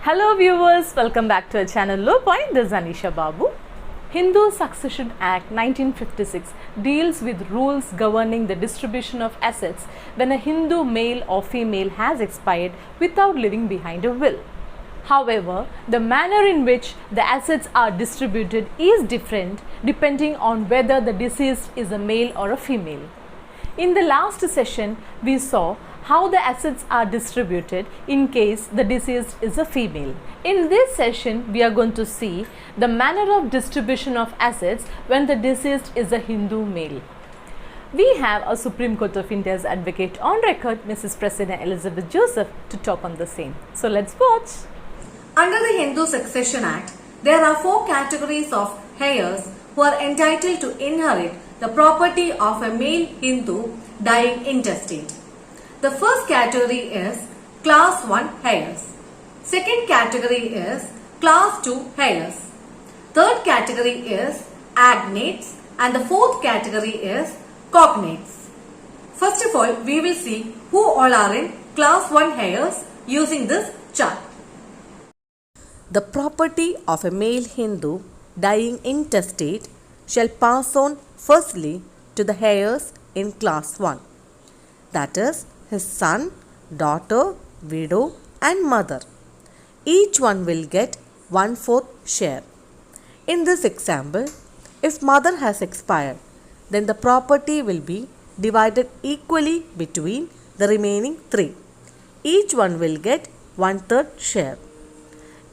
Hello viewers, welcome back to our channel Low Point. This is Anisha Babu. Hindu Succession Act 1956 deals with rules governing the distribution of assets when a Hindu male or female has expired without leaving behind a will. However, the manner in which the assets are distributed is different depending on whether the deceased is a male or a female. In the last session, we saw how the assets are distributed in case the deceased is a female. In this session, we are going to see the manner of distribution of assets when the deceased is a Hindu male. We have a Supreme Court of India's advocate on record, Mrs Praseena Elizabeth Joseph, to talk on the same. So let's watch. Under the Hindu Succession Act, there are 4 categories of heirs who are entitled to inherit the property of a male Hindu dying intestate. The first category is Class 1 heirs. Second category is Class 2 heirs. Third category is agnates and the fourth category is cognates. First of all, we will see who all are in Class 1 heirs using this chart. The property of a male Hindu dying intestate shall pass on firstly to the heirs in Class 1, that is, his son, daughter, widow and mother. Each one will get 1/4 share. In this example, if mother has expired, then the property will be divided equally between the remaining 3. Each one will get 1/3 share.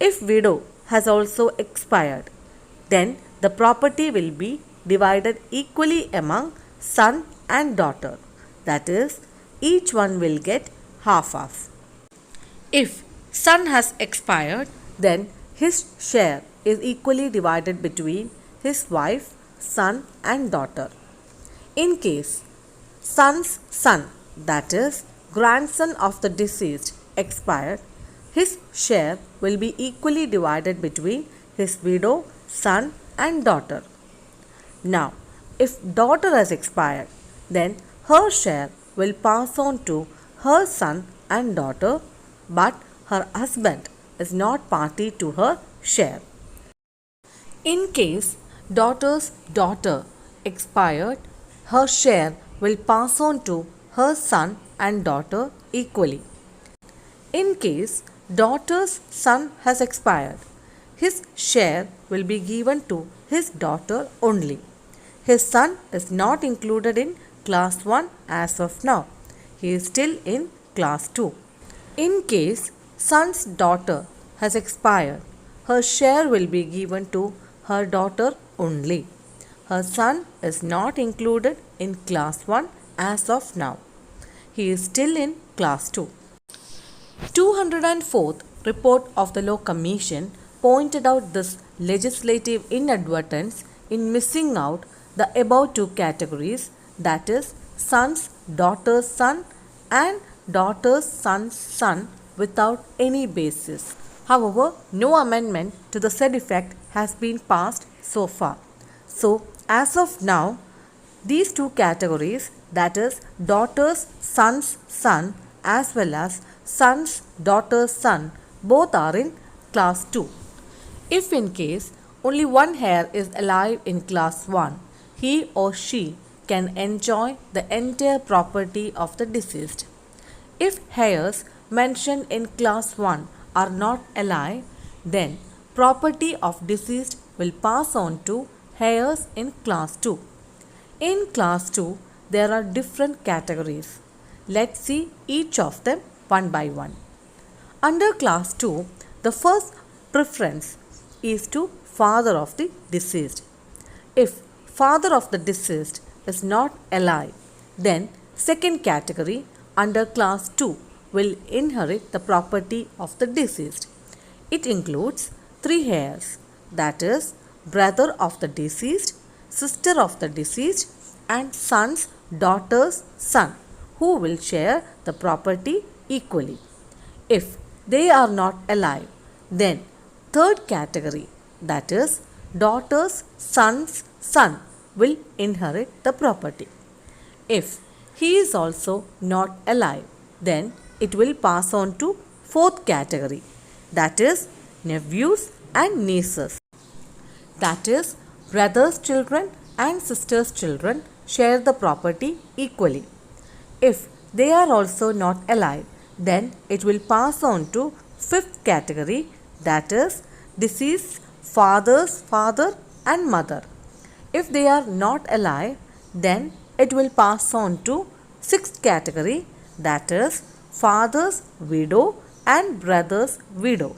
If widow has also expired, then the property will be divided equally among son and daughter. That is, each one will get half. If son has expired, then his share is equally divided between his wife, son and daughter. In case son's son, that is grandson of the deceased, expired, his share will be equally divided between his widow, son and daughter. Now, if daughter has expired, then her share will pass on to her son and daughter, but her husband is not party to her share. In case daughter's daughter expired, her share will pass on to her son and daughter equally. In case daughter's son has expired, his share will be given to his daughter only. His son is not included in Class 1 as of now. He is still in Class 2. In case son's daughter has expired, her share will be given to her daughter only. Her son is not included in Class 1 as of now. He is still in Class 2. 204th report of the Law Commission pointed out this legislative inadvertence in missing out the above 2 categories, that is, son's daughter's son and daughter's son's son, without any basis. However, no amendment to the said effect has been passed so far. So, as of now, these 2 categories, that is, daughter's son's son as well as son's daughter's son, both are in Class 2. If in case only one heir is alive in Class 1, he or she can enjoy the entire property of the deceased. If heirs mentioned in Class 1 are not alive, then property of deceased will pass on to heirs in Class 2. In Class 2, there are different categories. Let's see each of them one by one. Under Class 2, the first preference is to father of the deceased. If father of the deceased is not alive, then second category under Class 2 will inherit the property of the deceased. It includes 3 heirs, that is, brother of the deceased, sister of the deceased and son's daughter's son, who will share the property equally. If they are not alive, then third category, that is, daughter's son's son, will inherit the property. If he is also not alive, then it will pass on to fourth category, that is nephews and nieces. That is, brothers' children and sisters' children share the property equally. If they are also not alive, then it will pass on to fifth category, that is deceased father's father and mother. If they are not alive, then it will pass on to sixth category, that is father's widow and brother's widow.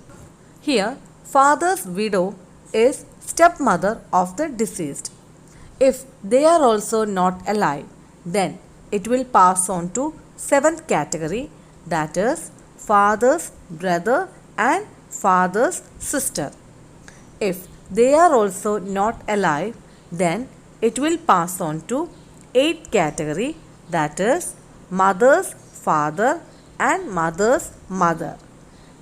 Here, father's widow is stepmother of the deceased. If they are also not alive, then it will pass on to seventh category, that is father's brother and father's sister. If they are also not alive, then it will pass on to eighth category, that is mother's father and mother's mother.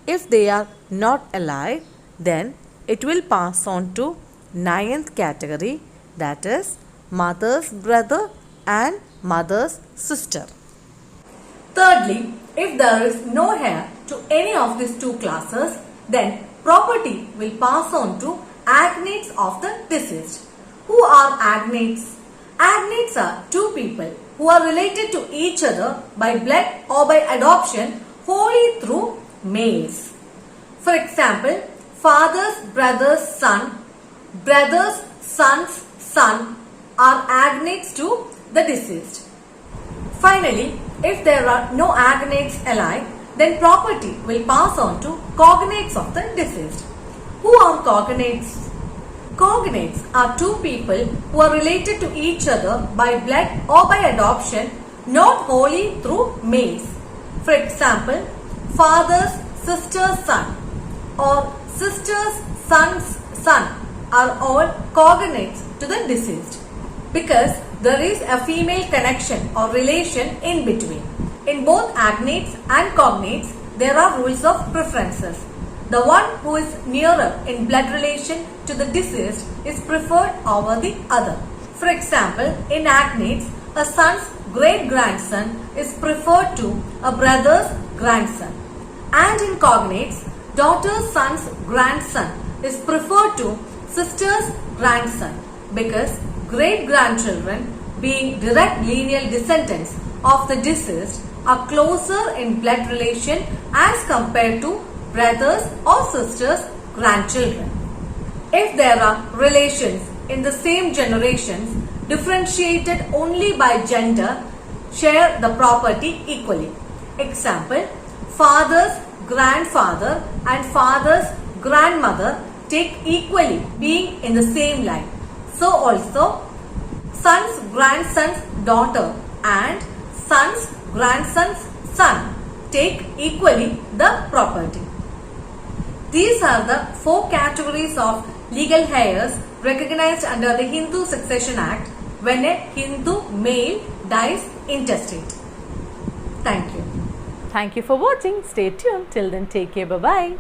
If they are not alive, then it will pass on to ninth category, that is mother's brother and mother's sister. Thirdly, if there is no heir to any of these two classes, then property will pass on to agnates of the deceased. Who are agnates? Agnates are two people who are related to each other by blood or by adoption wholly through males. For example, father's brother's son, brother's son's son are agnates to the deceased. Finally, if there are no agnates alive, then property will pass on to cognates of the deceased. Who are cognates? Cognates are two people who are related to each other by blood or by adoption, not wholly through males. For example, father's sister's son or sister's son's son are all cognates to the deceased, because there is a female connection or relation in between. In both agnates and cognates, there are rules of preferences. The one who is nearer in blood relation to the deceased is preferred over the other. For example, in agnates, a son's great-grandson is preferred to a brother's grandson. And in cognates, daughter's son's grandson is preferred to sister's grandson, because great-grandchildren, being direct lineal descendants of the deceased, are closer in blood relation as compared to brothers or sisters' grandchildren. If there are relations in the same generations differentiated only by gender, share the property equally. Example, father's grandfather and father's grandmother take equally, being in the same line. So also, son's grandson's daughter and son's grandson's son take equally the property. These are the four categories of legal heirs recognized under the Hindu Succession Act when a Hindu male dies intestate. Thank you. Thank you for watching. Stay tuned. Till then, take care. Bye-bye.